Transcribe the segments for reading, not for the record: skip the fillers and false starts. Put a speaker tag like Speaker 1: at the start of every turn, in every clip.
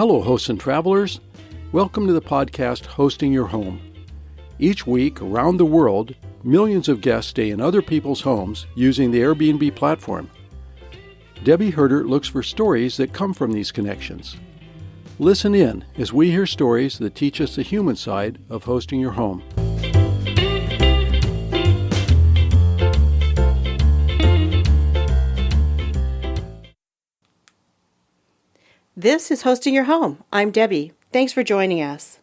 Speaker 1: Hello, hosts and travelers. Welcome to the podcast Hosting Your Home. Each week, around the world, millions of guests stay in other people's homes using the Airbnb platform. Debbie Herder looks for stories that come from these connections. Listen in as we hear stories that teach us the human side of hosting your home.
Speaker 2: This is Hosting Your Home. I'm Debbie. Thanks for joining us.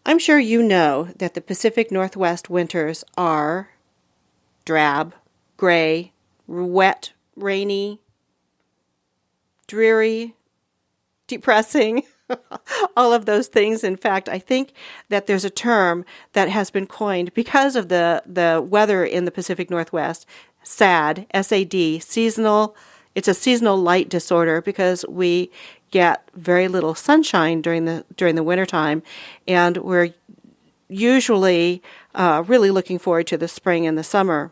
Speaker 2: I'm sure you know that the Pacific Northwest winters are drab, gray, wet, rainy, dreary, depressing, all of those things. In fact, I think that there's a term that has been coined because of the weather in the Pacific Northwest, SAD, S-A-D, seasonal. It's a seasonal light disorder because we get very little sunshine during the wintertime, and we're usually really looking forward to the spring and the summer.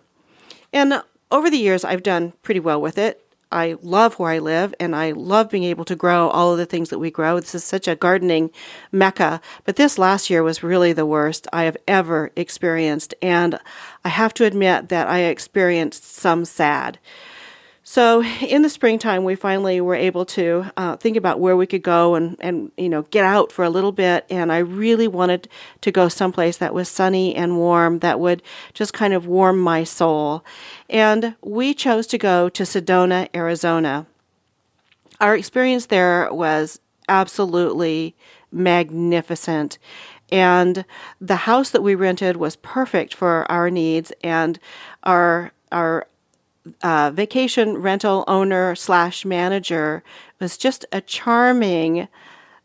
Speaker 2: And over the years, I've done pretty well with it. I love where I live, and I love being able to grow all of the things that we grow. This is such a gardening mecca. But this last year was really the worst I have ever experienced, and I have to admit that I experienced some SAD. So in the springtime, we finally were able to think about where we could go and get out for a little bit. And I really wanted to go someplace that was sunny and warm, that would just kind of warm my soul. And we chose to go to Sedona, Arizona. Our experience there was absolutely magnificent. And the house that we rented was perfect for our needs, and our vacation rental owner / manager was just a charming,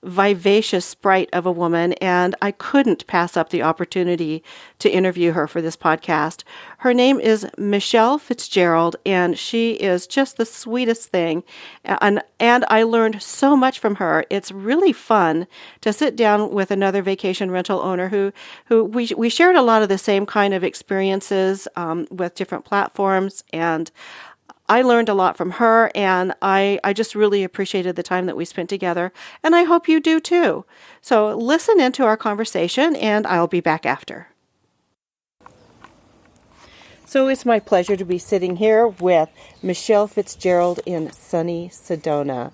Speaker 2: vivacious sprite of a woman, and I couldn't pass up the opportunity to interview her for this podcast. Her name is Michelle Fitzgerald, and she is just the sweetest thing, and I learned so much from her. It's really fun to sit down with another vacation rental owner who we shared a lot of the same kind of experiences with different platforms, and I learned a lot from her, and I just really appreciated the time that we spent together, and I hope you do too. So listen into our conversation, and I'll be back after. So it's my pleasure to be sitting here with Michelle Fitzgerald in sunny Sedona.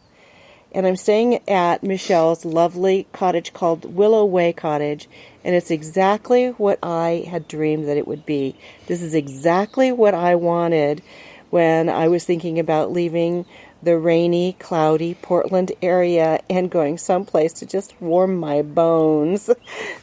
Speaker 2: And I'm staying at Michelle's lovely cottage called Willow Way Cottage, and it's exactly what I had dreamed that it would be. This is exactly what I wanted when I was thinking about leaving the rainy, cloudy Portland area and going someplace to just warm my bones.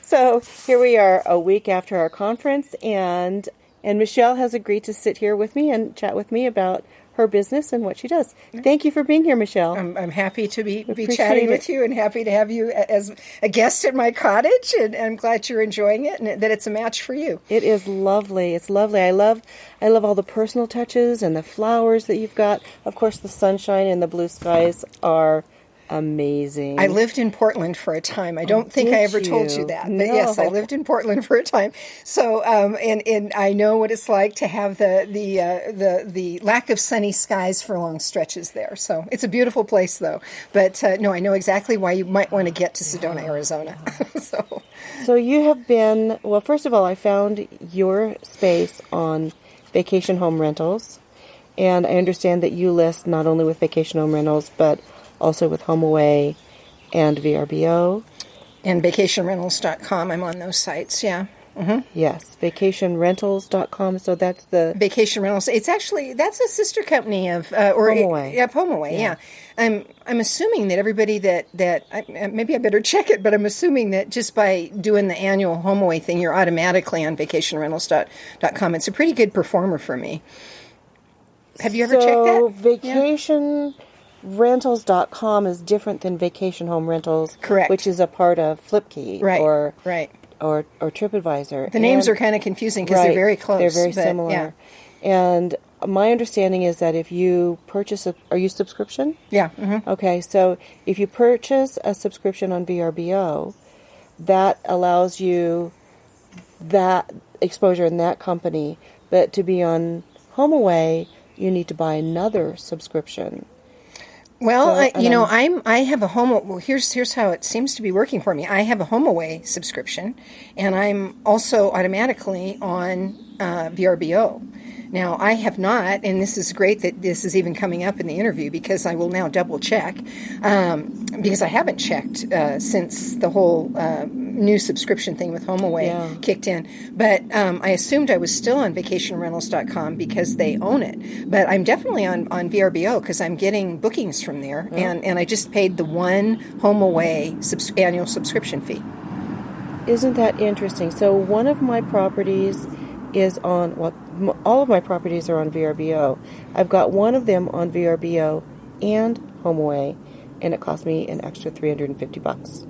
Speaker 2: So here we are a week after our conference, and Michelle has agreed to sit here with me and chat with me about her business and what she does. Thank you for being here, Michelle.
Speaker 3: I'm happy to be chatting with you, and happy to have you as a guest at my cottage, and I'm glad you're enjoying it and that it's a match for you.
Speaker 2: It is lovely. It's lovely. I love all the personal touches and the flowers that you've got. Of course, the sunshine and the blue skies are amazing.
Speaker 3: I lived in Portland for a time. I don't think I ever told you that. But yes, I lived in Portland for a time. So, and I know what it's like to have the lack of sunny skies for long stretches there. So it's a beautiful place, though. But no, I know exactly why you might want to get to Sedona, Arizona.
Speaker 2: So you have been, well, first of all, I found your space on Vacation Home Rentals. And I understand that you list not only with Vacation Home Rentals, but also with HomeAway and VRBO.
Speaker 3: And vacationrentals.com, I'm on those sites, yeah. Mm-hmm.
Speaker 2: Yes, vacationrentals.com, so that's the...
Speaker 3: Vacation Rentals. It's actually, that's a sister company of...
Speaker 2: HomeAway.
Speaker 3: Yeah, HomeAway, yeah. I'm assuming that everybody that maybe I better check it, but I'm assuming that just by doing the annual HomeAway thing, you're automatically on vacationrentals.com. It's a pretty good performer for me. Have you ever checked that?
Speaker 2: Vacation... Yeah. Rentals.com is different than Vacation Home Rentals,
Speaker 3: correct?
Speaker 2: Which is a part of Flipkey,
Speaker 3: right?
Speaker 2: Or
Speaker 3: The
Speaker 2: TripAdvisor.
Speaker 3: names are kind of confusing because they're very close.
Speaker 2: They're very similar. Yeah. And my understanding is that if you purchase are you subscription?
Speaker 3: Yeah. Mm-hmm.
Speaker 2: Okay, so if you purchase a subscription on VRBO, that allows you that exposure in that company. But to be on HomeAway, you need to buy another subscription.
Speaker 3: Well, I have a home. Well, here's how it seems to be working for me. I have a HomeAway subscription, and I'm also automatically on VRBO. Now, I have not, and this is great that this is even coming up in the interview because I will now double check, because I haven't checked since the whole new subscription thing with HomeAway kicked in. But I assumed I was still on vacationrentals.com because they own it. But I'm definitely on VRBO because I'm getting bookings from there, and I just paid the one HomeAway annual subscription fee.
Speaker 2: Isn't that interesting? So one of my properties is on, all of my properties are on VRBO. I've got one of them on VRBO and HomeAway, and it cost me an extra $350.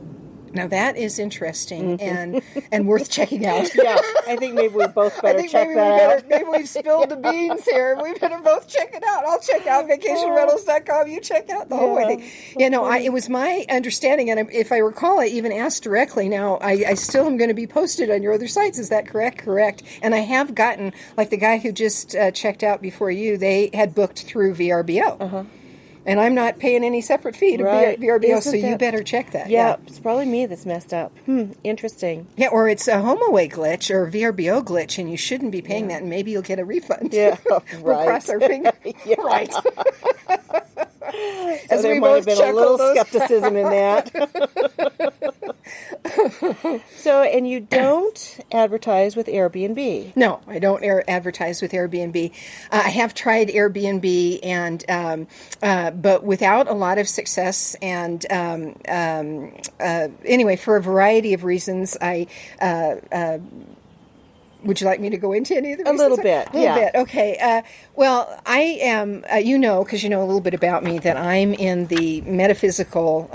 Speaker 3: Now that is interesting and worth checking out.
Speaker 2: Yeah, I think maybe we both better check that out.
Speaker 3: Maybe we've spilled the beans here. We better both check it out. I'll check out vacationrentals.com. You check out the whole thing. It was my understanding, and if I recall, I even asked directly. Now, I still am going to be posted on your other sites. Is that correct? Correct. And I have gotten, like the guy who just checked out before you, they had booked through VRBO. Uh-huh. And I'm not paying any separate fee to VRBO, so you better check that.
Speaker 2: Yeah, it's probably me that's messed up. Interesting.
Speaker 3: Yeah, or it's a HomeAway glitch or a VRBO glitch, and you shouldn't be paying that, and maybe you'll get a refund.
Speaker 2: Yeah,
Speaker 3: we'll cross our fingers. Right.
Speaker 2: So as there might have been a little skepticism in that. So, and you don't advertise with Airbnb?
Speaker 3: No, I don't advertise with Airbnb. I have tried Airbnb, and but without a lot of success. And anyway, for a variety of reasons, would you like me to go into any of the reasons?
Speaker 2: A little bit.
Speaker 3: Okay. Well, I am, because you know a little bit about me, that I'm in the metaphysical,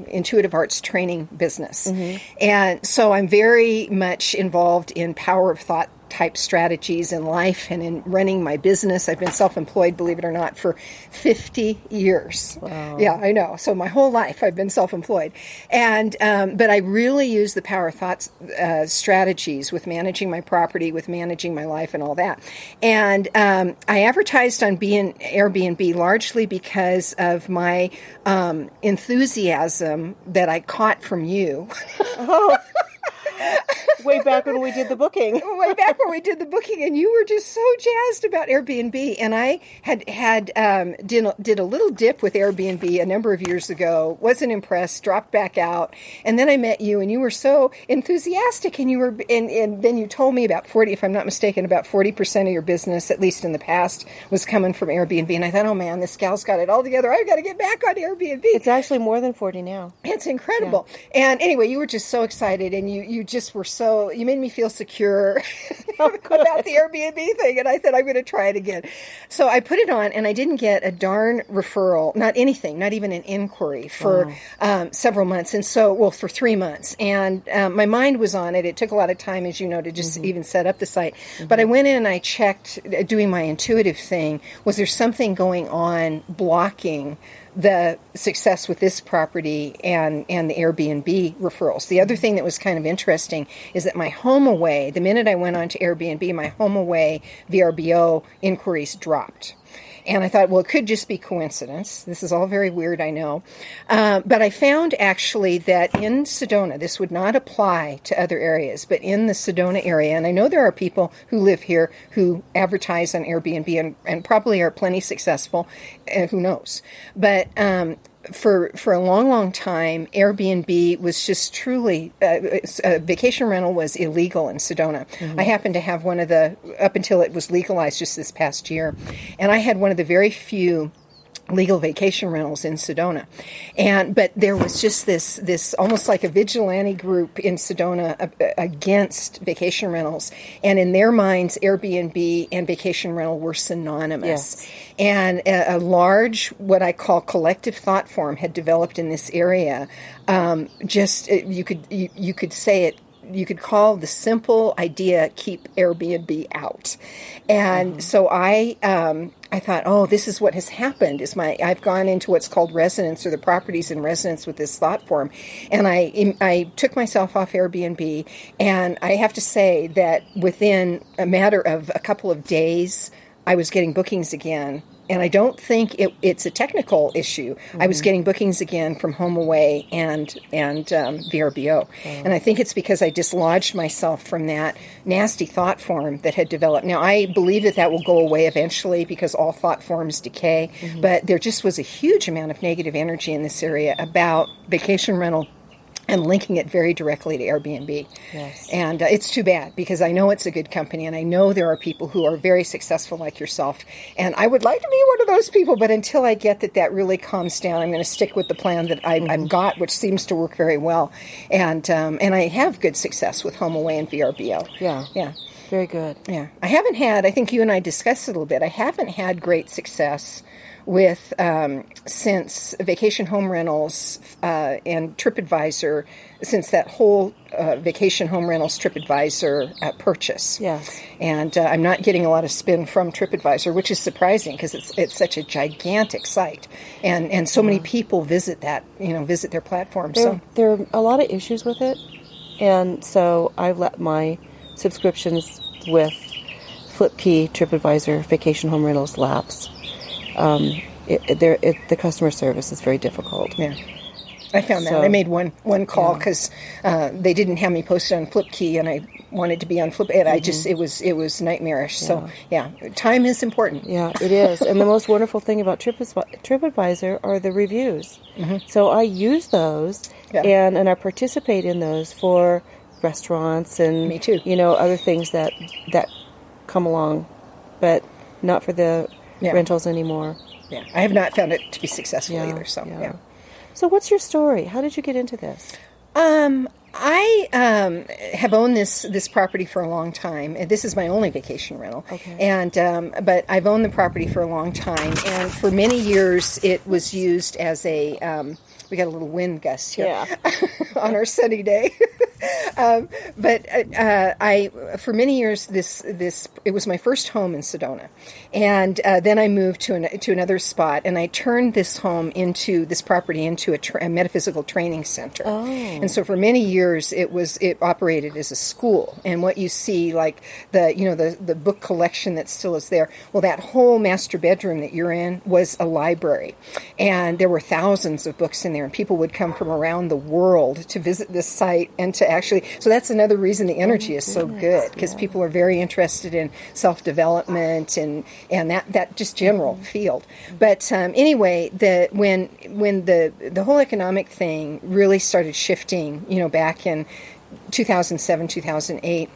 Speaker 3: intuitive arts training business. Mm-hmm. And so I'm very much involved in power of thought type strategies in life and in running my business. I've been self-employed, believe it or not, for 50 years. Wow. Yeah, I know. So my whole life I've been self-employed. And but I really use the power of thought strategies with managing my property, with managing my life and all that. And I advertised on Airbnb largely because of my enthusiasm that I caught from you.
Speaker 2: Oh. Way back when we did the booking.
Speaker 3: And you were just so jazzed about Airbnb. And I did a little dip with Airbnb a number of years ago, wasn't impressed, dropped back out. And then I met you, and you were so enthusiastic, and and then you told me about 40, if I'm not mistaken, about 40% of your business, at least in the past, was coming from Airbnb. And I thought, oh man, this gal's got it all together. I've got to get back on Airbnb.
Speaker 2: It's actually more than 40 now.
Speaker 3: It's incredible. Yeah. And anyway, you were just so excited, and you just were you made me feel secure about the Airbnb thing, and I said, I'm going to try it again. So I put it on, and I didn't get a darn referral, not anything, not even an inquiry for several months, for 3 months. And my mind was on it. It took a lot of time, as you know, to just even set up the site. Mm-hmm. But I went in and I checked, doing my intuitive thing, was there something going on blocking the success with this property and the Airbnb referrals. The other thing that was kind of interesting is that my HomeAway, the minute I went on to Airbnb, my HomeAway VRBO inquiries dropped. And I thought, well, it could just be coincidence. This is all very weird, I know. But I found actually that in Sedona, this would not apply to other areas, but in the Sedona area, and I know there are people who live here who advertise on Airbnb and probably are plenty successful, who knows. But for a long, long time, Airbnb was just truly, vacation rental was illegal in Sedona. Mm-hmm. I happened to have up until it was legalized just this past year, and I had one of the very few legal vacation rentals in Sedona. But there was just this almost like a vigilante group in Sedona against vacation rentals. And in their minds, Airbnb and vacation rental were synonymous. Yes. And a large, what I call collective thought form had developed in this area. You could say it. You could call the simple idea, keep Airbnb out. And so I thought, oh, this is what has happened. I've gone into what's called resonance, or the properties in resonance with this thought form. And I took myself off Airbnb, and I have to say that within a matter of a couple of days, I was getting bookings again I don't think it's a technical issue. I was getting bookings again from HomeAway and VRBO. And I think it's because I dislodged myself from that nasty thought form that had developed. Now, I believe that will go away eventually because all thought forms decay. But there just was a huge amount of negative energy in this area about vacation rental and linking it very directly to Airbnb.
Speaker 2: Yes.
Speaker 3: And it's too bad because I know it's a good company and I know there are people who are very successful like yourself. And I would like to be one of those people, but until I get that really calms down, I'm going to stick with the plan that I've got, which seems to work very well. And I have good success with HomeAway and VRBO.
Speaker 2: Yeah. Very good.
Speaker 3: Yeah. I think you and I discussed it a little bit, I haven't had great success with since Vacation Home Rentals and TripAdvisor, since that whole Vacation Home Rentals TripAdvisor purchase.
Speaker 2: Yes.
Speaker 3: And I'm not getting a lot of spin from TripAdvisor, which is surprising because it's such a gigantic site, and so many people visit their platform.
Speaker 2: There are a lot of issues with it, and so I've let my subscriptions with FlipKey, TripAdvisor, Vacation Home Rentals lapse. The customer service is very difficult.
Speaker 3: Yeah, I found that. I made one call because they didn't have me posted on FlipKey, and I wanted to be on Flip. And it was nightmarish. Yeah. So yeah, time is important.
Speaker 2: Yeah, it is. And the most wonderful thing about TripAdvisor are the reviews. So I use those, and I participate in those for restaurants and
Speaker 3: me too.
Speaker 2: Other things that come along, but not for the rentals anymore.
Speaker 3: Yeah, I have not found it to be successful either. So yeah.
Speaker 2: So what's your story? How did you get into this?
Speaker 3: I have owned this property for a long time. This is my only vacation rental.
Speaker 2: Okay.
Speaker 3: And but I've owned the property for a long time, and for many years it was used as a. We got a little wind gust here on our sunny day. But for many years, it was my first home in Sedona, and then I moved to another spot, and I turned this property into a metaphysical training center.
Speaker 2: Oh.
Speaker 3: And so for many years, it operated as a school. And what you see, like the book collection that still is there, well, that whole master bedroom that you're in was a library, and there were thousands of books in there, and people would come from around the world to visit this site and to actually. So that's another reason the energy is so good, because people are very interested in self-development and that just general field. But anyway, when the whole economic thing really started shifting, back in 2007, 2008.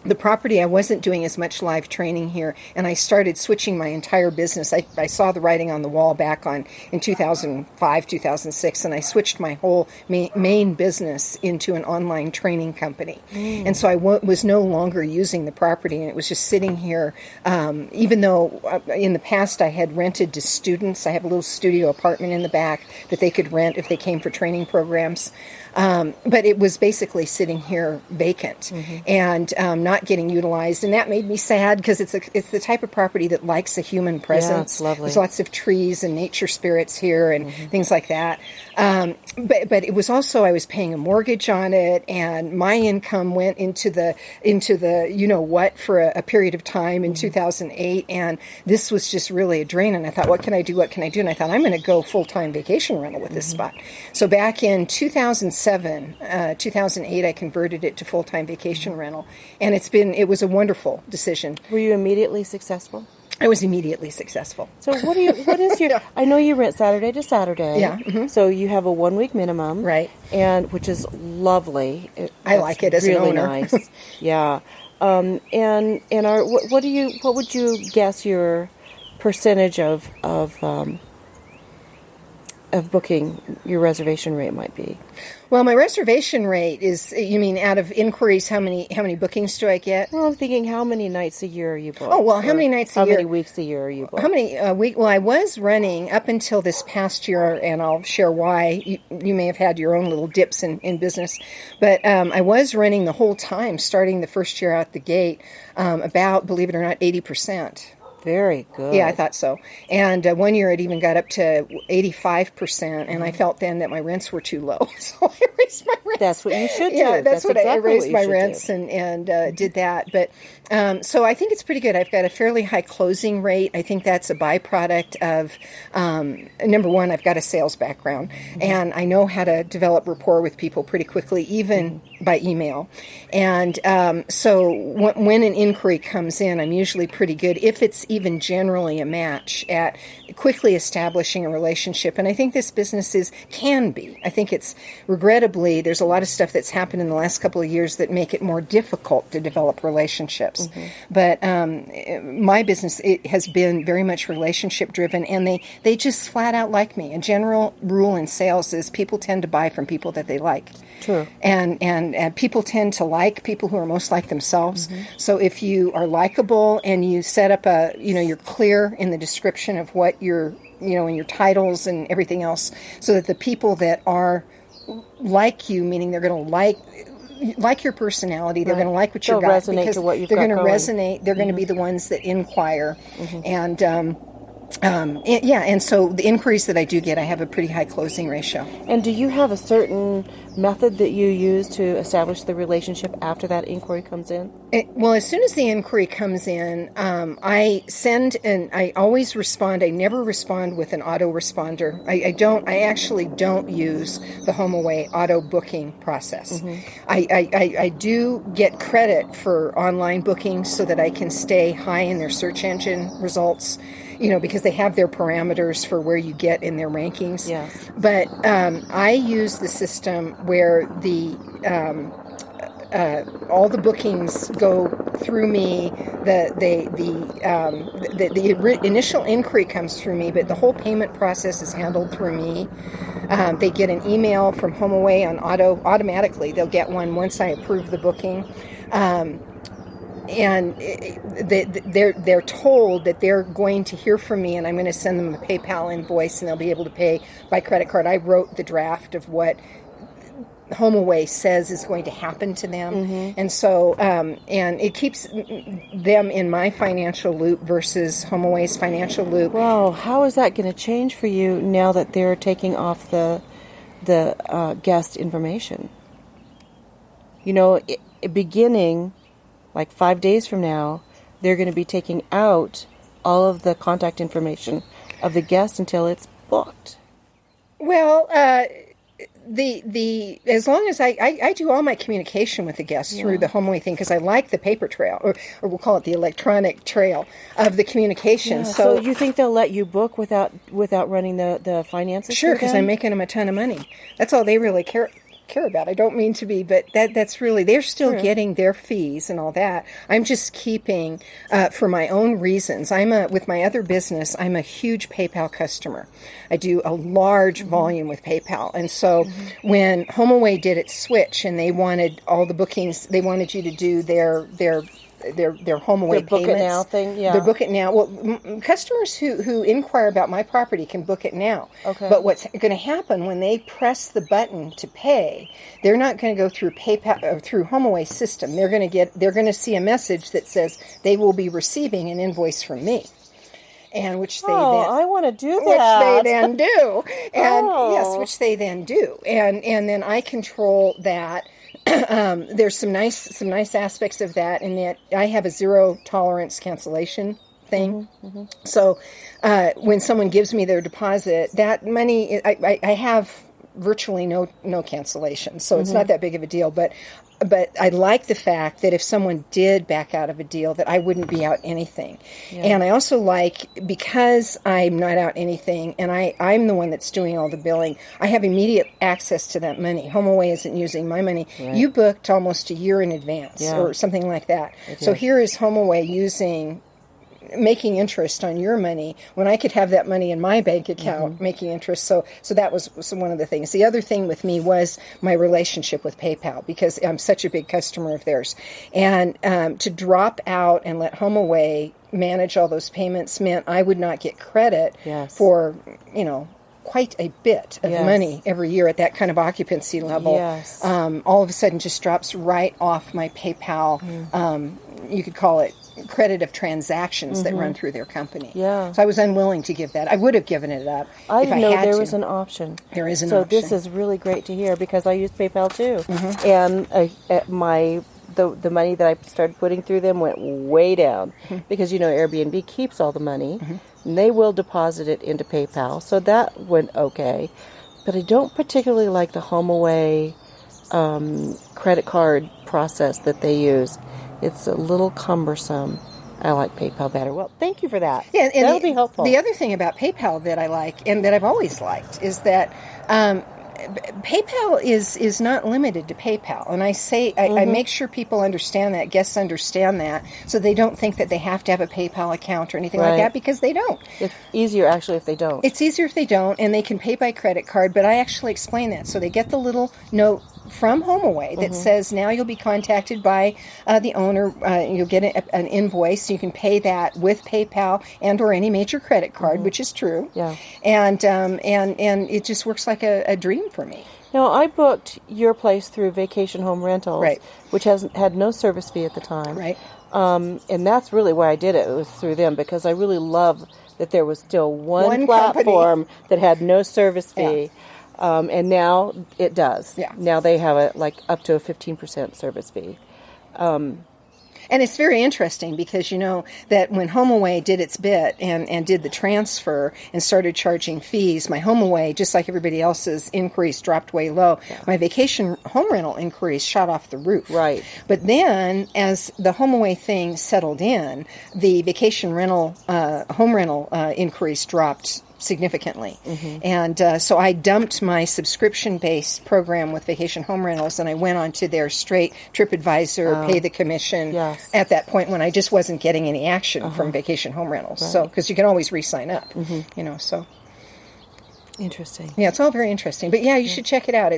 Speaker 3: The property, I wasn't doing as much live training here, and I started switching my entire business. I saw the writing on the wall back in 2005, 2006, and I switched my whole main business into an online training company. And so I was no longer using the property, and it was just sitting here, even though in the past I had rented to students. I have a little studio apartment in the back that they could rent if they came for training programs. But it was basically sitting here vacant and not getting utilized, and that made me sad because it's the type of property that likes a human presence.
Speaker 2: Yeah, it's lovely.
Speaker 3: There's lots of trees and nature spirits here and things like that. But it was also, I was paying a mortgage on it, and my income went into the what for a period of time in 2008, and this was just really a drain. And I thought, what can I do? And I thought, I'm going to go full-time vacation rental with this spot. So back in 2007, 2008, I converted it to full-time vacation rental, and it was a wonderful decision.
Speaker 2: Were you immediately successful?
Speaker 3: I was immediately successful.
Speaker 2: So what is your, I know you rent Saturday to Saturday.
Speaker 3: Yeah. Mm-hmm.
Speaker 2: So you have a 1 week minimum.
Speaker 3: Right.
Speaker 2: And which is lovely.
Speaker 3: I like it as
Speaker 2: really
Speaker 3: an owner.
Speaker 2: Nice. Yeah. What would you guess your percentage of booking your reservation rate might be?
Speaker 3: Well, my reservation rate is, you mean out of inquiries, how many bookings do I get?
Speaker 2: Well, I'm thinking how many nights a year are you booked?
Speaker 3: Oh, well, how many nights a year?
Speaker 2: How many weeks a year are you booked?
Speaker 3: How many weeks? Well, I was running up until this past year, and I'll share why. You may have had your own little dips in business, but I was running the whole time, starting the first year out the gate, about, believe it or not, 80%.
Speaker 4: Very good.
Speaker 3: Yeah, I thought so. And one year it even got up to 85%, and I felt then that my rents were too low, so I raised my rents.
Speaker 4: That's what you should do.
Speaker 3: Yeah, that's what
Speaker 4: exactly
Speaker 3: I raised my
Speaker 4: should
Speaker 3: rents
Speaker 4: do.
Speaker 3: and did that. But so I think it's pretty good. I've got a fairly high closing rate. I think that's a byproduct of, number one, I've got a sales background, and I know how to develop rapport with people pretty quickly, even by email. And so when an inquiry comes in, I'm usually pretty good, if it's even generally a match, at quickly establishing a relationship. And I think this business can be. I think it's, regrettably, there's a lot of stuff that's happened in the last couple of years that make it more difficult to develop relationships. But my business, it has been very much relationship driven, and they just flat out like me. A general rule in sales is people tend to buy from people that they like.
Speaker 4: True.
Speaker 3: And people tend to like people who are most like themselves. So if you are likable and you set up you're clear in the description of what you're, in your titles and everything else, so that the people that are like you, meaning they're going to like your personality, they're going to like what you've got, because they're going to resonate. They're going to be the ones that inquire. And and so the inquiries that I do get, I have a pretty high closing ratio.
Speaker 4: And do you have a certain method that you use to establish the relationship after that inquiry comes in?
Speaker 3: Well, as soon as the inquiry comes in, I send, and I always respond. I never respond with an autoresponder. I actually don't use the HomeAway auto booking process. I do get credit for online bookings so that I can stay high in their search engine results, because they have their parameters for where you get in their rankings.
Speaker 4: Yes.
Speaker 3: But I use the system where all the bookings go through me. The initial inquiry comes through me, but the whole payment process is handled through me. They get an email from HomeAway automatically. They'll get one once I approve the booking. And they're told that they're going to hear from me, and I'm going to send them a PayPal invoice, and they'll be able to pay by credit card. I wrote the draft of what HomeAway says is going to happen to them, and so and it keeps them in my financial loop versus HomeAway's financial loop.
Speaker 4: Well, how is that going to change for you now that they're taking off the guest information? Beginning like 5 days from now, they're going to be taking out all of the contact information of the guest until it's booked.
Speaker 3: Well, as long as I do all my communication with the guests through the HomeAway thing, because I like the paper trail, or we'll call it the electronic trail of the communication.
Speaker 4: Yeah, so you think they'll let you book without running the finances?
Speaker 3: Sure, because I'm making them a ton of money. That's all they really care about. I don't mean to be, but that's really, they're still getting their fees and all that. I'm just keeping, for my own reasons. With my other business, I'm a huge PayPal customer. I do a large volume with PayPal. And so when HomeAway did its switch and they wanted all the bookings, they wanted you to do their HomeAway payments.
Speaker 4: Book It Now thing, yeah.
Speaker 3: Their Book It Now. Well, customers who inquire about my property can book it now.
Speaker 4: Okay.
Speaker 3: But what's going to happen when they press the button to pay, they're not going to go through PayPal or through HomeAway's system. They're going to see a message that says they will be receiving an invoice from me. And which they
Speaker 4: I want to do that.
Speaker 3: Which they then do. And yes, which they then do. And then I control that. There's some nice aspects of that, in that I have a zero tolerance cancellation thing. So when someone gives me their deposit, that money, I have virtually no cancellation, so it's not that big of a deal. But I like the fact that if someone did back out of a deal, that I wouldn't be out anything. Yeah. And I also like, because I'm not out anything, and I'm the one that's doing all the billing, I have immediate access to that money. HomeAway isn't using my money. Right. You booked almost a year in advance or something like that. So here is HomeAway making interest on your money when I could have that money in my bank account making interest. So that was one of the things. The other thing with me was my relationship with PayPal, because I'm such a big customer of theirs. And to drop out and let HomeAway manage all those payments meant I would not get credit for, quite a bit of money every year at that kind of occupancy level. All of a sudden just drops right off my PayPal. You could call it credit of transactions that run through their company.
Speaker 4: Yeah.
Speaker 3: So I was unwilling to give that. I would have given it up
Speaker 4: I
Speaker 3: if I
Speaker 4: didn't know
Speaker 3: had
Speaker 4: there
Speaker 3: to.
Speaker 4: was an option.
Speaker 3: There is an
Speaker 4: so
Speaker 3: option.
Speaker 4: So this is really great to hear because I use PayPal too. And the money that I started putting through them went way down because, Airbnb keeps all the money and they will deposit it into PayPal. So that went okay. But I don't particularly like the HomeAway credit card process that they use. It's a little cumbersome. I like PayPal better. Well, thank you for that.
Speaker 3: Yeah, and
Speaker 4: that'll be helpful.
Speaker 3: The other thing about PayPal that I like and that I've always liked is that PayPal is not limited to PayPal, and I make sure people understand that, guests understand that, so they don't think that they have to have a PayPal account or anything like that, because they don't.
Speaker 4: It's easier actually if they don't.
Speaker 3: It's easier if they don't, and they can pay by credit card. But I actually explain that, so they get the little note from HomeAway that says now you'll be contacted by the owner. You'll get an invoice. You can pay that with PayPal and or any major credit card, which is true.
Speaker 4: Yeah.
Speaker 3: And it just works like a dream for me.
Speaker 4: Now, I booked your place through Vacation Home Rentals, which had no service fee at the time.
Speaker 3: Right.
Speaker 4: And that's really why I did it. It was through them because I really love that there was still one platform that had no service fee.
Speaker 3: Yeah.
Speaker 4: And now it does.
Speaker 3: Yeah.
Speaker 4: Now they have up to a 15% service fee.
Speaker 3: And it's very interesting because that when HomeAway did its bit and did the transfer and started charging fees, my HomeAway, just like everybody else's increase, dropped way low. Yeah. My vacation home rental increase shot off the roof.
Speaker 4: Right.
Speaker 3: But then as the HomeAway thing settled in, the vacation rental, home rental increase dropped significantly. And so I dumped my subscription-based program with Vacation Home Rentals and I went on to their straight TripAdvisor, pay the commission at that point when I just wasn't getting any action from Vacation Home Rentals. Right. So, because you can always re-sign up, so.
Speaker 4: Interesting.
Speaker 3: Yeah, it's all very interesting. But you should check it out.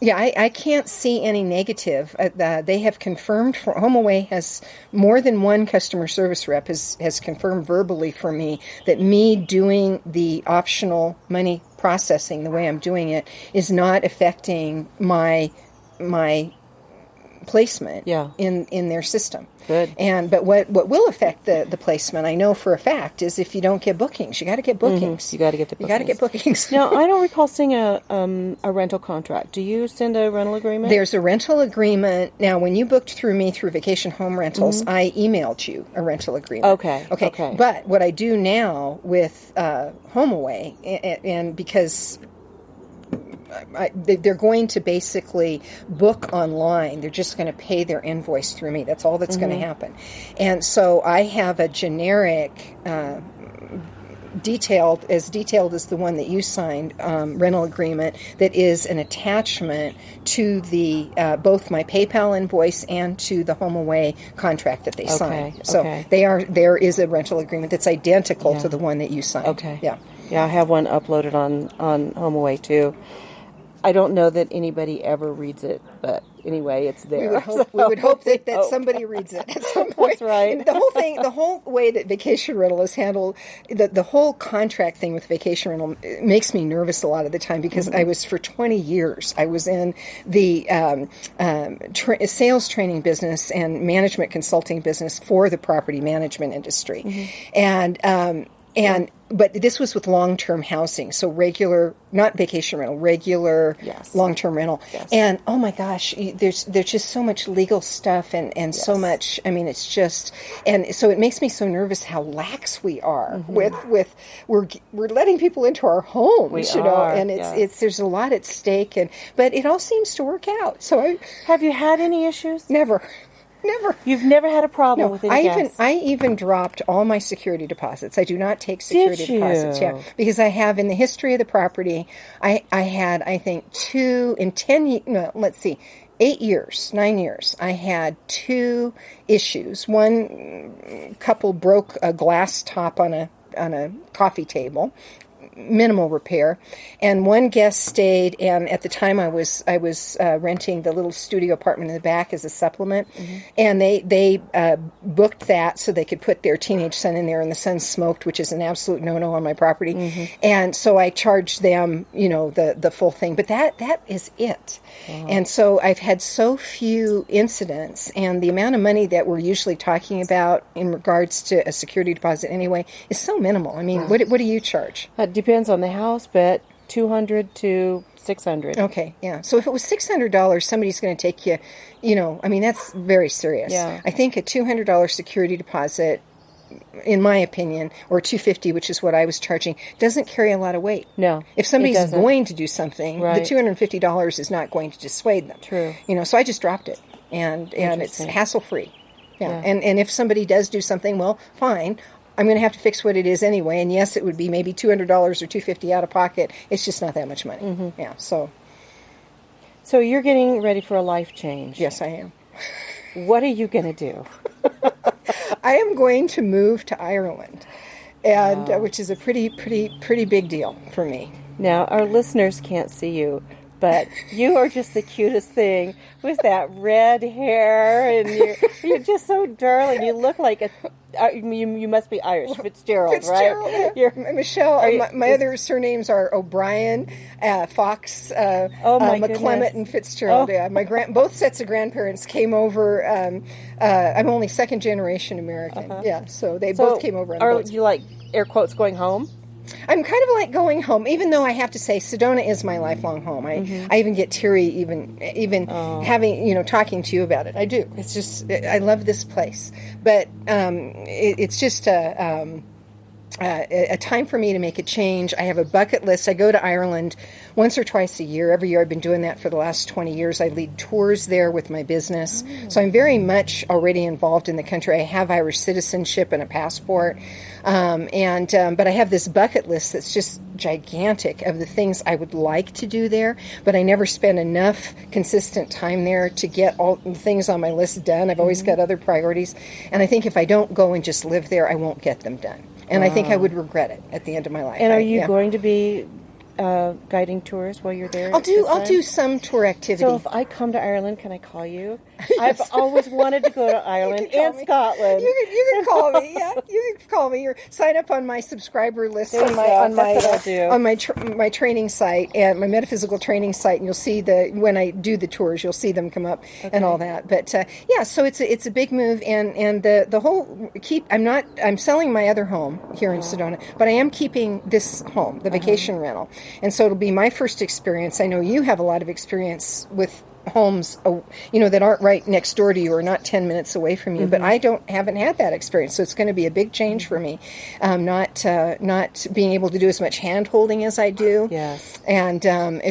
Speaker 3: I can't see any negative. They have confirmed, HomeAway has more than one customer service rep has confirmed verbally for me that me doing the optional money processing the way I'm doing it is not affecting my placement in their system.
Speaker 4: Good.
Speaker 3: But what will affect the placement, I know for a fact, is if you don't get bookings. You got to get bookings.
Speaker 4: You got to get the bookings.
Speaker 3: You got to get bookings.
Speaker 4: Now, I don't recall seeing a rental contract. Do you send a rental agreement?
Speaker 3: There's a rental agreement. Now, when you booked through me through Vacation Home Rentals, I emailed you a rental agreement. Okay. But what I do now with HomeAway, and because they're going to basically book online. They're just going to pay their invoice through me. That's all that's going to happen. And so I have a generic, detailed as the one that you signed, rental agreement that is an attachment to the both my PayPal invoice and to the HomeAway contract that they signed. So there is a rental agreement that's identical to the one that you signed.
Speaker 4: Okay. Yeah, I have one uploaded on HomeAway too. I don't know that anybody ever reads it, but anyway, it's there.
Speaker 3: We would hope that somebody reads it at some point.
Speaker 4: That's right.
Speaker 3: And the whole way that vacation rental is handled, the whole contract thing with vacation rental makes me nervous a lot of the time because I was, for 20 years, I was in the sales training business and management consulting business for the property management industry. But this was with long-term housing, so regular, not vacation rental, regular long-term rental. Yes. And oh my gosh, there's just so much legal stuff and so much. I mean, it's just, and so it makes me so nervous how lax we are with we're letting people into our homes, and it's there's a lot at stake, but it all seems to work out. So
Speaker 4: have you had any issues?
Speaker 3: Never. Never.
Speaker 4: You've never had a problem with any guests?
Speaker 3: I even dropped all my security deposits. I do not take security deposits. Yeah, because I have, in the history of the property, I had, I think, 8 years, 9 years, I had 2 issues. One couple broke a glass top on a coffee table. minimal repair. And one guest stayed, and at the time I was renting the little studio apartment in the back as a supplement, and they booked that so they could put their teenage son in there, and the son smoked, which is an absolute no-no on my property. And so I charged them, the full thing. But that is it. Wow. And so I've had so few incidents, and the amount of money that we're usually talking about in regards to a security deposit anyway is so minimal. I mean, what do you charge?
Speaker 4: It depends on the house, but $200 to $600.
Speaker 3: Okay, yeah. So if it was $600, somebody's going to take you, that's very serious.
Speaker 4: Yeah.
Speaker 3: I think a $200 security deposit, in my opinion, or $250, which is what I was charging, doesn't carry a lot of weight.
Speaker 4: No,
Speaker 3: if somebody's going to do something, the $250 is not going to dissuade them.
Speaker 4: True.
Speaker 3: So I just dropped it, and it's hassle-free. Yeah. And if somebody does do something, well, fine. I'm going to have to fix what it is anyway. And yes, it would be maybe $200 or $250 out of pocket. It's just not that much money. Yeah. So
Speaker 4: you're getting ready for a life change.
Speaker 3: Yes, I am.
Speaker 4: What are you going to do?
Speaker 3: I am going to move to Ireland, and which is a pretty big deal for me.
Speaker 4: Now, our listeners can't see you, but you are just the cutest thing with that red hair, and you're just so darling. You look like you must be Irish, Fitzgerald, right?
Speaker 3: Yeah. Michelle. My other surnames are O'Brien, Fox, McClement, and Fitzgerald. Yeah, both sets of grandparents came over. I'm only second generation American. Yeah, so they both came over.
Speaker 4: Are you like air quotes going home?
Speaker 3: I'm kind of like going home, even though I have to say Sedona is my lifelong home. I even get teary even having, talking to you about it. I do. It's just, I love this place. But it's just a time for me to make a change. I have a bucket list. I go to Ireland once or twice a year. Every year I've been doing that for the last 20 years. I lead tours there with my business. So I'm very much already involved in the country. I have Irish citizenship and a passport. But I have this bucket list that's just gigantic of the things I would like to do there, but I never spend enough consistent time there to get all the things on my list done. I've always got other priorities. And I think if I don't go and just live there, I won't get them done. And I think I would regret it at the end of my life.
Speaker 4: And are you going to be guiding tours while you're there?
Speaker 3: I'll do some tour activity.
Speaker 4: So if I come to Ireland, can I call you? I've always wanted to go to Ireland and Scotland.
Speaker 3: You can call me. Yeah, you can call me. Or sign up on my subscriber list on my training site and my metaphysical training site, and you'll see when I do the tours, you'll see them come up and all that. But so it's a big move, and the whole I'm selling my other home here in Sedona, but I am keeping this home, the vacation rental. And so it'll be my first experience. I know you have a lot of experience with homes, that aren't right next door to you or not 10 minutes away from you. But I haven't had that experience, so it's going to be a big change for me. Not being able to do as much hand holding as I do.
Speaker 4: Yes.
Speaker 3: And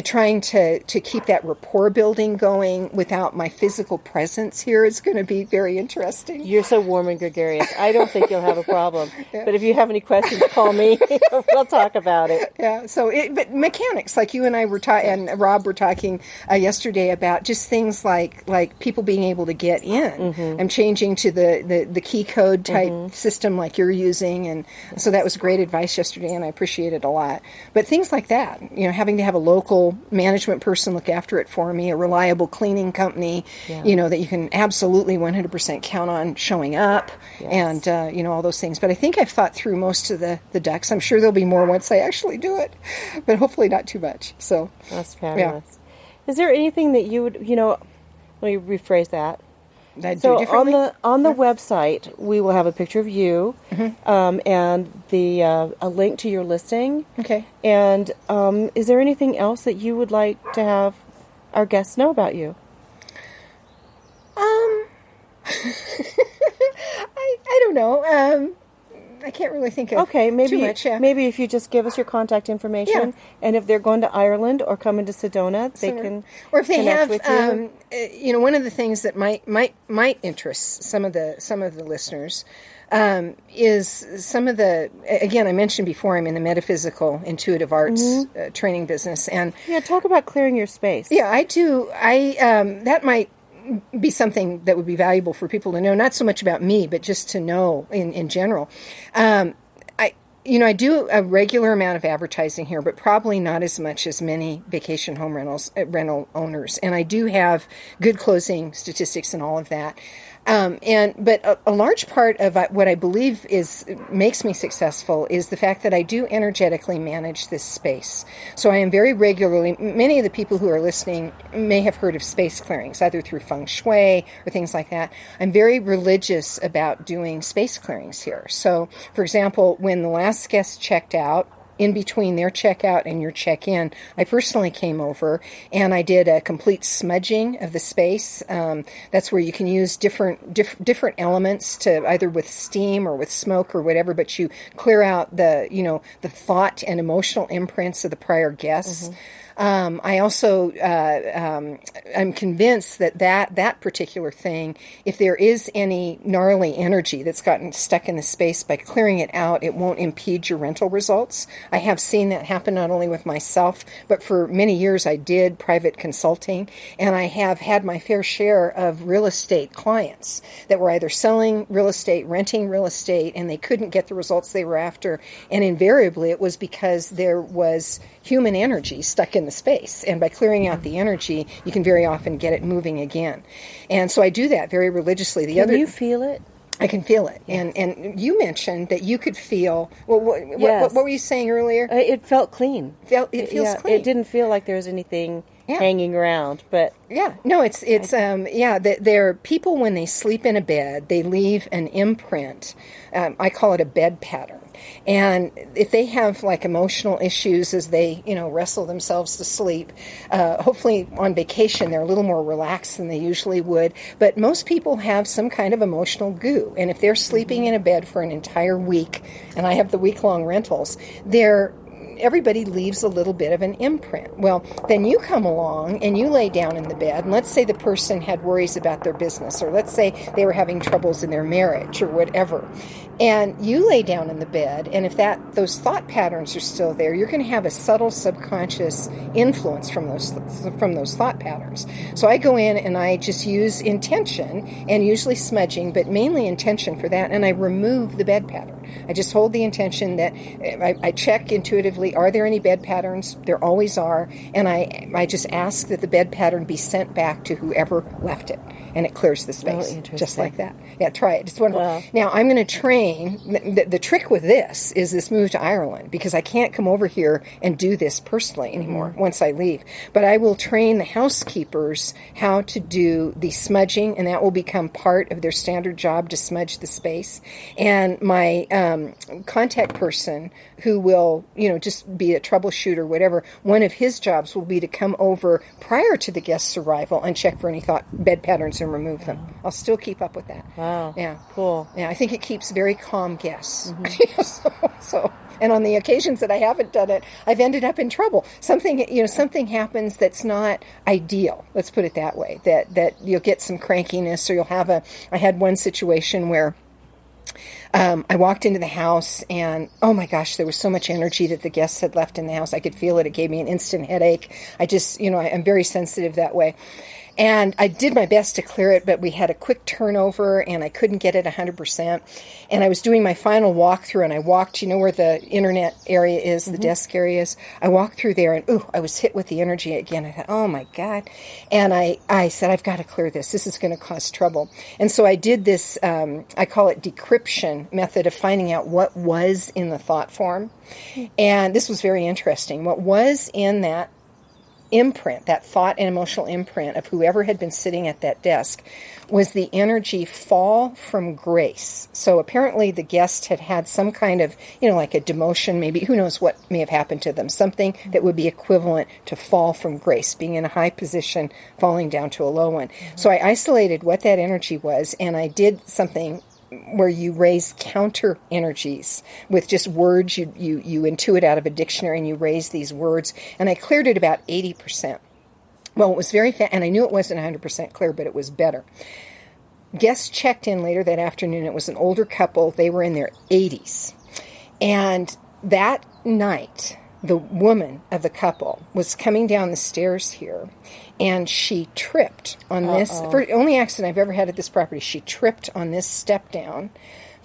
Speaker 3: trying to keep that rapport building going without my physical presence here is going to be very interesting.
Speaker 4: You're so warm and gregarious. I don't think you'll have a problem. But if you have any questions, call me. We'll talk about it.
Speaker 3: Yeah. So, but mechanics, like you and I were and Rob were talking yesterday about just things like people being able to get in. I'm changing to the key code type system like you're using, and so that was great advice yesterday, and I appreciate it a lot. But things like that, having to have a local management person look after it for me, a reliable cleaning company, that you can absolutely 100% count on showing up, and all those things. But I think I've thought through most of the ducks. I'm sure there'll be more once I actually do it, but hopefully not too much. So
Speaker 4: that's fabulous. Yeah. Is there anything that you would, let me rephrase that.
Speaker 3: So
Speaker 4: on the website, we will have a picture of you and a link to your listing.
Speaker 3: Okay.
Speaker 4: And is there anything else that you would like to have our guests know about you?
Speaker 3: I don't know. I can't really think of too much. Yeah.
Speaker 4: Maybe if you just give us your contact information, and if they're going to Ireland or coming to Sedona, they can.
Speaker 3: Or if they have,
Speaker 4: with you.
Speaker 3: One of the things that might interest some of the listeners is some of the. Again, I mentioned before, I'm in the metaphysical, intuitive arts training business, and
Speaker 4: talk about clearing your space.
Speaker 3: Yeah, I do. That might be something that would be valuable for people to know, not so much about me, but just to know in general. I do a regular amount of advertising here, but probably not as much as many vacation home rental owners. And I do have good closing statistics and all of that. But a large part of what I believe makes me successful is the fact that I do energetically manage this space. So I am very regularly, many of the people who are listening may have heard of space clearings, either through feng shui or things like that. I'm very religious about doing space clearings here. So, for example, when the last guest checked out, in between their checkout and your check-in, I personally came over and I did a complete smudging of the space. That's where you can use different elements to either with steam or with smoke or whatever, but you clear out the thought and emotional imprints of the prior guests. Mm-hmm. I also, I'm convinced that particular thing, if there is any gnarly energy that's gotten stuck in the space, by clearing it out, it won't impede your rental results. I have seen that happen not only with myself, but for many years I did private consulting, and I have had my fair share of real estate clients that were either selling real estate, renting real estate, and they couldn't get the results they were after, and invariably it was because there was human energy stuck in the space. And by clearing out the energy, you can very often get it moving again. And so I do that very religiously.
Speaker 4: Can you feel it?
Speaker 3: I can feel it. Yes. And you mentioned that you could feel, what were you saying earlier?
Speaker 4: It felt clean.
Speaker 3: It feels clean.
Speaker 4: It didn't feel like there was anything hanging around, but...
Speaker 3: Yeah, no, there are people when they sleep in a bed, they leave an imprint. I call it a bed pattern. And if they have like emotional issues as they, wrestle themselves to sleep, hopefully on vacation they're a little more relaxed than they usually would. But most people have some kind of emotional goo. And if they're sleeping in a bed for an entire week, and I have the week-long rentals, everybody leaves a little bit of an imprint. Well, then you come along and you lay down in the bed, and let's say the person had worries about their business, or let's say they were having troubles in their marriage or whatever. And you lay down in the bed, and if those thought patterns are still there, you're going to have a subtle subconscious influence from those thought patterns. So I go in and I just use intention, and usually smudging, but mainly intention for that, and I remove the bed pattern. I just hold the intention that I check intuitively, are there any bed patterns? There always are. And I just ask that the bed pattern be sent back to whoever left it. And it clears the space. Just like that. Yeah, try it. It's wonderful. Wow. Now, I'm going to train. The trick with this is this move to Ireland, because I can't come over here and do this personally anymore once I leave. But I will train the housekeepers how to do the smudging, and that will become part of their standard job, to smudge the space. And my contact person, who will, just be a troubleshooter, whatever, one of his jobs will be to come over prior to the guest's arrival and check for any bed patterns and remove them. I'll still keep up with that.
Speaker 4: Wow.
Speaker 3: Yeah.
Speaker 4: Cool.
Speaker 3: Yeah, I think it keeps very calm guests. So, and on the occasions that I haven't done it, I've ended up in trouble. Something happens that's not ideal. Let's put it that way. That you'll get some crankiness, or you'll have I had one situation where I walked into the house, and oh my gosh, there was so much energy that the guests had left in the house. I could feel it. It gave me an instant headache. I just, I'm very sensitive that way. And I did my best to clear it, but we had a quick turnover, and I couldn't get it 100%. And I was doing my final walkthrough, and I walked, where the internet area is, the desk area is. I walked through there, and I was hit with the energy again. I thought, oh my God. And I said, I've got to clear this. This is going to cause trouble. And so I did this, I call it decryption method of finding out what was in the thought form. And this was very interesting. What was in that imprint, that thought and emotional imprint of whoever had been sitting at that desk, was the energy fall from grace. So apparently the guest had some kind of, like a demotion, maybe, who knows what may have happened to them, something that would be equivalent to fall from grace, being in a high position, falling down to a low one. So I isolated what that energy was, and I did something where you raise counter energies with just words. You intuit out of a dictionary, and you raise these words. And I cleared it about 80%. Well, it was very fast, and I knew it wasn't 100% clear, but it was better. Guests checked in later that afternoon. It was an older couple. They were in their 80s. And that night, the woman of the couple was coming down the stairs here, and she tripped on this. Only accident I've ever had at this property. She tripped on this step down,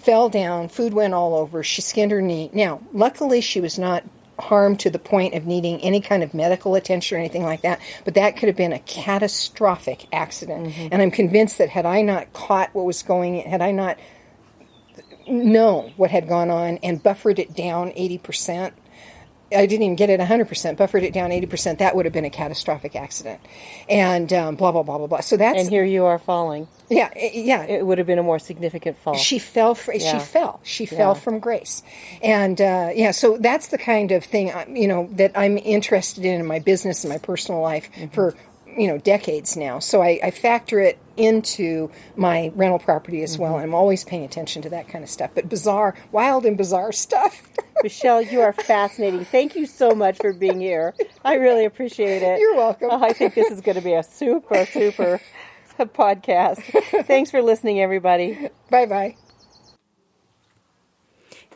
Speaker 3: fell down, food went all over, she skinned her knee. Now, luckily she was not harmed to the point of needing any kind of medical attention or anything like that, but that could have been a catastrophic accident. And I'm convinced that had I not caught what was going, had I not known what had gone on and buffered it down 80%, I didn't even get it 100%, buffered it down 80%, that would have been a catastrophic accident. And blah, blah, blah, blah, blah. So that's...
Speaker 4: And here you are falling.
Speaker 3: Yeah.
Speaker 4: It would have been a more significant fall.
Speaker 3: She fell. She fell from grace. And, so that's the kind of thing, that I'm interested in my business and my personal life for, decades now. So I factor it into my rental property as well. I'm always paying attention to that kind of stuff. But wild and bizarre stuff.
Speaker 4: Michelle, you are fascinating. Thank you so much for being here. I really appreciate it.
Speaker 3: You're welcome.
Speaker 4: I think this is going to be a super podcast. Thanks for listening, everybody.
Speaker 3: Bye-bye.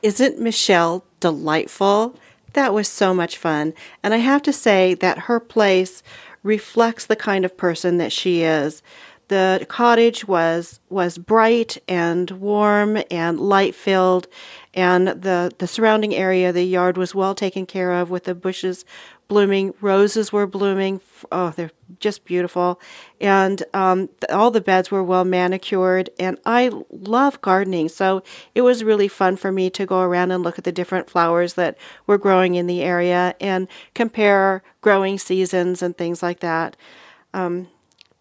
Speaker 2: Isn't Michelle delightful? That was so much fun. And I have to say that her place reflects the kind of person that she is. The cottage was bright and warm and light-filled, and the surrounding area, the yard, was well taken care of with the bushes blooming. Roses were blooming. Oh, they're just beautiful. And all the beds were well manicured, and I love gardening, so it was really fun for me to go around and look at the different flowers that were growing in the area and compare growing seasons and things like that.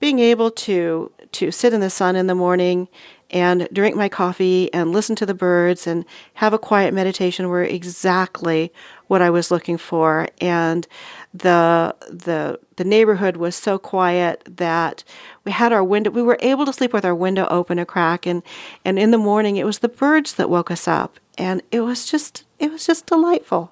Speaker 2: Being able to sit in the sun in the morning and drink my coffee and listen to the birds and have a quiet meditation were exactly what I was looking for. And the neighborhood was so quiet that we were able to sleep with our window open a crack, and in the morning it was the birds that woke us up, and it was just delightful.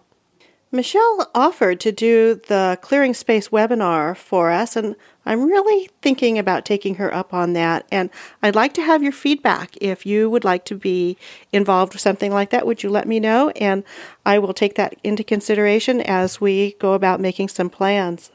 Speaker 2: Michelle offered to do the Clearing Space webinar for us, and I'm really thinking about taking her up on that. And I'd like to have your feedback. If you would like to be involved with something like that, would you let me know? And I will take that into consideration as we go about making some plans.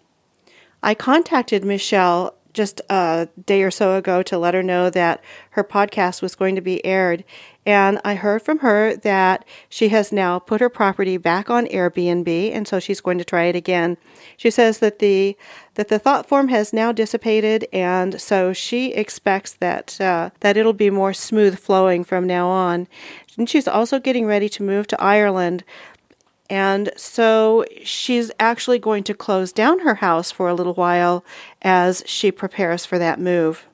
Speaker 2: I contacted Michelle just a day or so ago to let her know that her podcast was going to be aired. And I heard from her that she has now put her property back on Airbnb, and so she's going to try it again. She says that the thought form has now dissipated, and so she expects that it'll be more smooth flowing from now on. And she's also getting ready to move to Ireland, and so she's actually going to close down her house for a little while as she prepares for that move.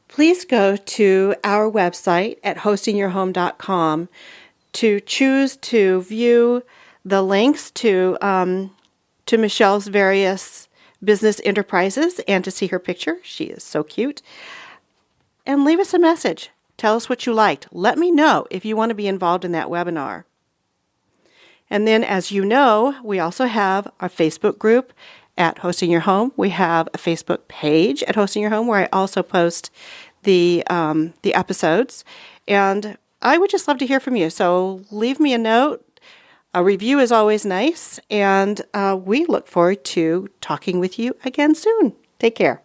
Speaker 2: Please go to our website at hostingyourhome.com to choose to view the links to Michelle's various business enterprises and to see her picture. She is so cute. And leave us a message. Tell us what you liked. Let me know if you want to be involved in that webinar. And then, as you know, we also have our Facebook group at Hosting Your Home. We have a Facebook page at Hosting Your Home where I also post the episodes. And I would just love to hear from you. So leave me a note. A review is always nice. And we look forward to talking with you again soon. Take care.